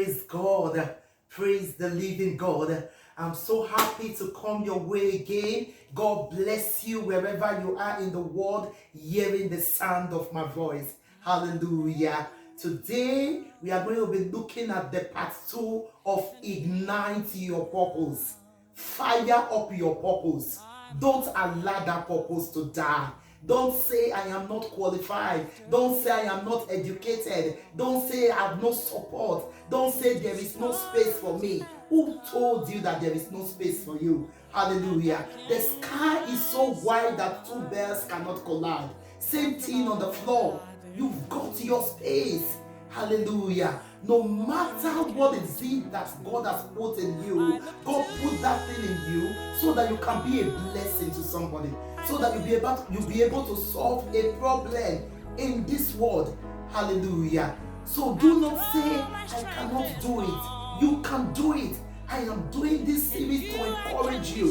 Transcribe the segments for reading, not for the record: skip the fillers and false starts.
Praise God. Praise the living God. I'm so happy to come your way again. God bless you wherever you are in the world, hearing the sound of my voice. Hallelujah. Today, we are going to be looking at the part 2 of Ignite Your Purpose. Fire up your purpose. Don't allow that purpose to die. Don't say I am not qualified. Don't say I am not educated. Don't say I have no support. Don't say there is no space for me. Who told you that there is no space for you? Hallelujah. The sky is so wide that two birds cannot collide. Same thing on the floor. You've got your space. Hallelujah. No matter what is it that God has put in you, God put that thing in you so that you can be a blessing to somebody, so that you'll be able to solve a problem in this world. Hallelujah. So do not say, I cannot do it. You can do it. I am doing this series to encourage you.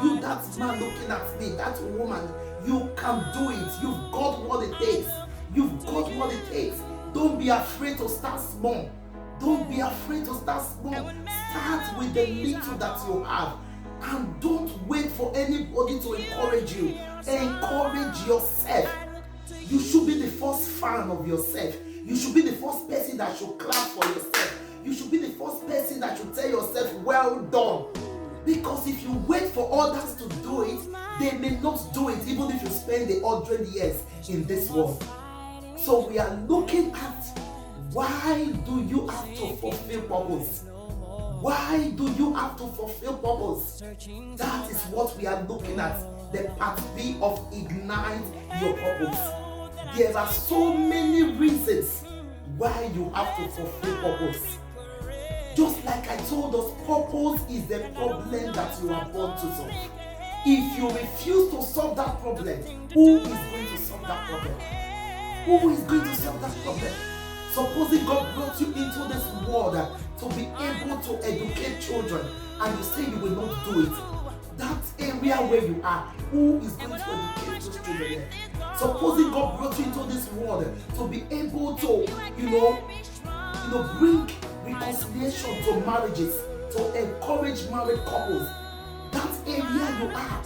You, that man looking at me, that woman, you can do it. You've got what it takes. You've got what it takes. Don't be afraid to start small. Don't be afraid to start small. Start with the little that you have. And don't wait for anybody to encourage you. Encourage yourself. You should be the first fan of yourself. You should be the first person that should clap for yourself. You should be the first person that should tell yourself, well done. Because if you wait for others to do it, they may not do it, even if you spend 100 years in this world. So we are looking at, why do you have to fulfill purpose? Why do you have to fulfill purpose? That is what we are looking at, the part B of Ignite Your Purpose. There are so many reasons why you have to fulfill purpose. Just like I told us, purpose is the problem that you are born to solve. If you refuse to solve that problem, who is going to solve that problem? Who is going to solve that problem? Supposing God brought you into this world to be able to educate children, and you say you will not do it. That area where you are, who is going to educate those children? Supposing God brought you into this world to be able to, bring reconciliation to marriages, to encourage married couples. That area you are,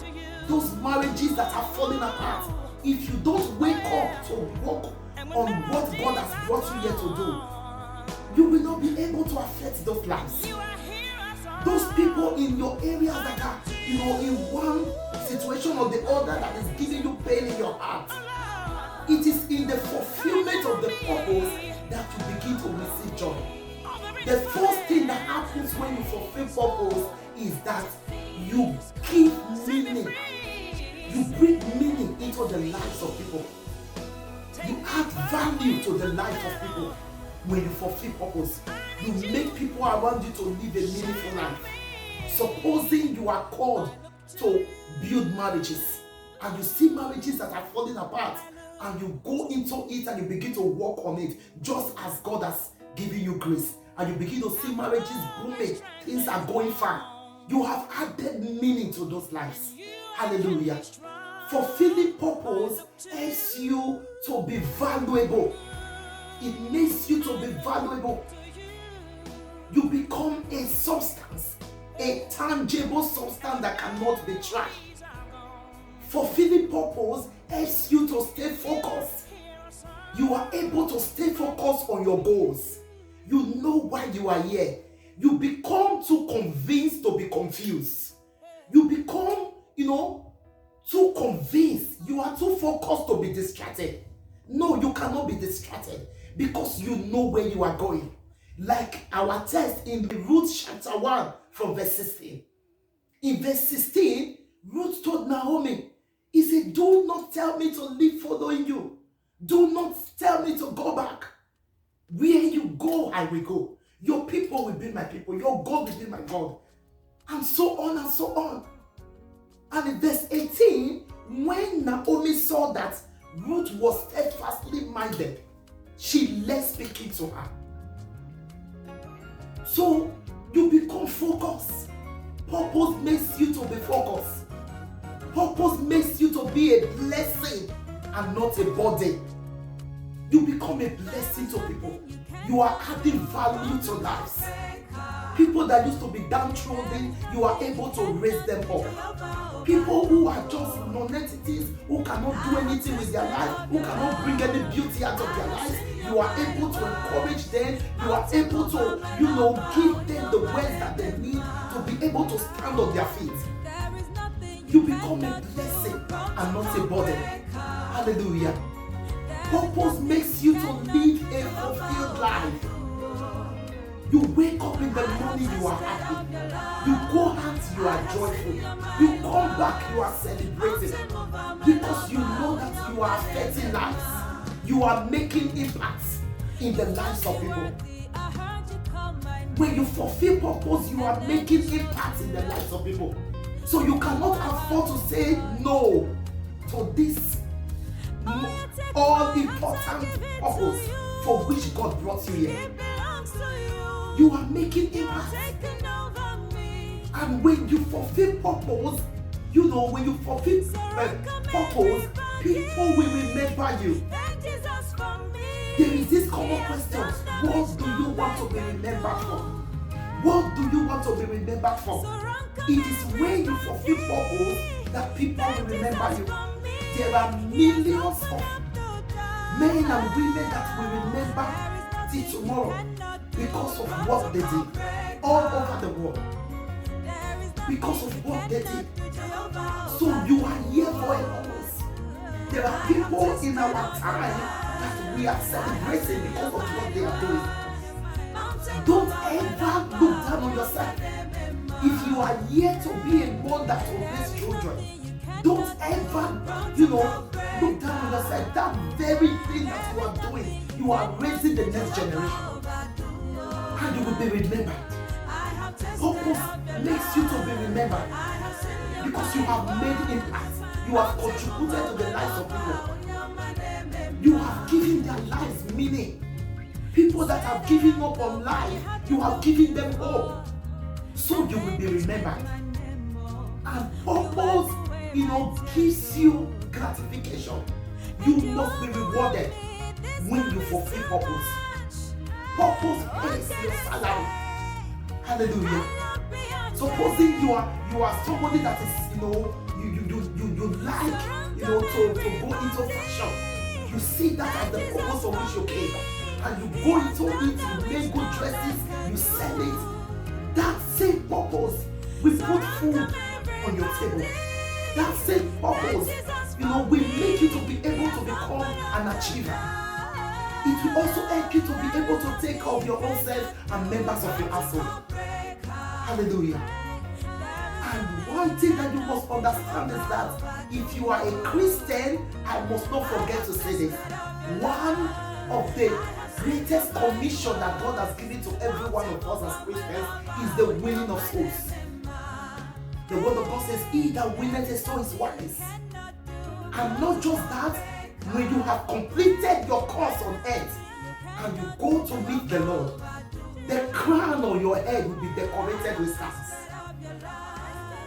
those marriages that are falling apart. If you don't wake up to work on what God has brought you here to do, you will not be able to affect those lives. Those people in your areas that are, in one situation or the other that is giving you pain in your heart. It is in the fulfillment of the purpose that you begin to receive joy. The first thing that happens when you fulfill purpose is that you give meaning. You bring meaning into the lives of people. You add value to the life of people when you fulfill purpose. You make people around you to live a meaningful life. Supposing you are called to build marriages, and you see marriages that are falling apart, and you go into it and you begin to work on it, just as God has given you grace, and you begin to see marriages booming, things are going far. You have added meaning to those lives. Hallelujah. Fulfilling purpose helps you to be valuable. It makes you to be valuable. You become a substance, a tangible substance that cannot be trashed. Fulfilling purpose helps you to stay focused. You are able to stay focused on your goals. You know why you are here. You become too convinced to be confused. You become, too convinced. You are too focused to be distracted. No, you cannot be distracted because you know where you are going. Like our text in Ruth chapter 1 from verse 16. In verse 16, Ruth told Naomi, he said, do not tell me to leave following you. Do not tell me to go back. Where you go, I will go. Your people will be my people. Your God will be my God. And so on and so on. And in verse 18, when Naomi saw that Ruth was steadfastly minded, she left speaking to her. So you become focused. Purpose makes you to be focused. Purpose makes you to be a blessing and not a burden. You become a blessing to people. You are adding value to lives. People that used to be downtrodden, you are able to raise them up. People who are just non-entities, who cannot do anything with their life, who cannot bring any beauty out of their lives, you are able to encourage them. You are able to, give them the words that they need to be able to stand on their feet. You become a blessing and not a burden. Hallelujah. Purpose makes you to live a fulfilled life. You wake up in the morning, you are happy. You go out, you are joyful. You come back, you are celebrating. Because you know that you are affecting lives. You are making impacts in the lives of people. When you fulfill purpose, you are making impacts in the lives of people. So you cannot afford to say no to this all-important purpose for which God brought you here. You are making impact. And when you fulfill purpose, when you fulfill purpose, people will remember you. There is this common question: what do you want to be remembered for? What do you want to be remembered for? It is when you fulfill purpose that people will remember you. There are millions of men and women that will remember till tomorrow because of what they did all over the world. Because of what they did. So you are here for a purpose. There are people in our time that we are celebrating because of what they are doing. Don't ever look down on yourself. If you are here to be a mother to raise children, don't ever, look down on yourself. That very thing that you are doing, you are raising the next generation. And you will be remembered. Purpose makes you to be remembered because you have made impact. You have contributed to the lives of people. You have given their lives meaning. People that have given up on life, you have given them hope. So you will be remembered. And purpose, gives you gratification. You must be rewarded when you fulfill purpose. Purpose pays your salary. Hallelujah. Supposing you are somebody that is, you like, to go into fashion. You see that as the purpose for which you came. And you go into it, you make good dresses, you sell it. That same purpose will put food on your table. That same purpose, will make you to be able to become an achiever. It will also help you to be able to take care of your own self and members of your household. Hallelujah. And one thing that you must understand is that if you are a Christian, I must not forget to say this. One of the greatest commission that God has given to every one of us as Christians is the winning of souls. The word of God says, he that winneth a soul is wise. And not just that, when you have completed your course on earth and you go to meet the Lord, the crown on your head will be decorated with stars.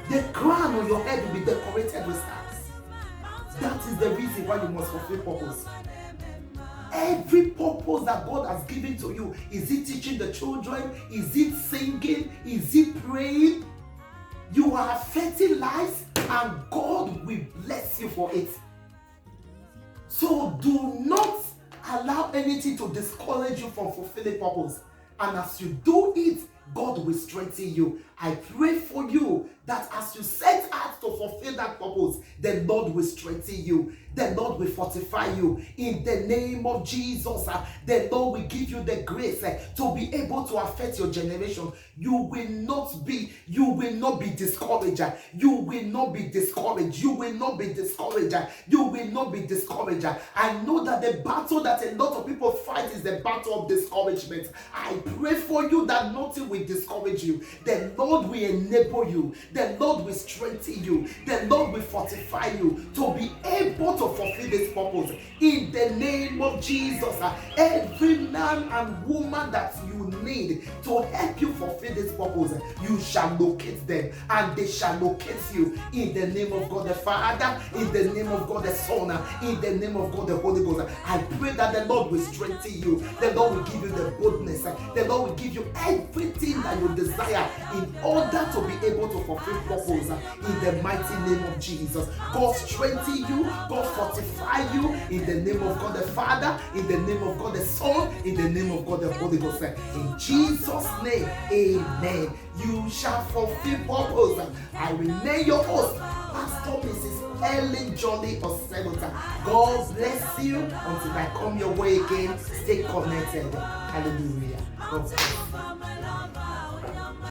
The crown on your head will be decorated with stars. That is the reason why you must fulfill purpose. Every purpose that God has given to you, is it teaching the children? Is it singing? Is it praying? You are affecting lives and God will bless you for it. So do not allow anything to discourage you from fulfilling purpose. And as you do it, God will strengthen you. I pray for you that as you set out to fulfill that purpose, the Lord will strengthen you. The Lord will fortify you. In the name of Jesus, the Lord will give you the grace to be able to affect your generation. You will not be discouraged. You will not be discouraged. You will not be discouraged. You will not be discouraged. I know that the battle that a lot of people fight is the battle of discouragement. I pray for you that nothing will will discourage you. The Lord will enable you. The Lord will strengthen you. The Lord will fortify you to be able to fulfill this purpose. In the name of Jesus, every man and woman that you need to help you fulfill this purpose, you shall locate them and they shall locate you. In the name of God the Father, in the name of God the Son, in the name of God the Holy Ghost, I pray that the Lord will strengthen you. The Lord will give you the boldness. The Lord will give you everything that you desire in order to be able to fulfill purpose. In the mighty name of Jesus, God strengthen you. God fortify you. In the name of God the Father, in the name of God the Son, in the name of God the Holy Ghost. In Jesus' name, amen. You shall fulfill purpose. I remain your host, Pastor Mrs. Ellen Jolly Oseguta. God bless you until I come your way again. Stay connected. Hallelujah. God bless you.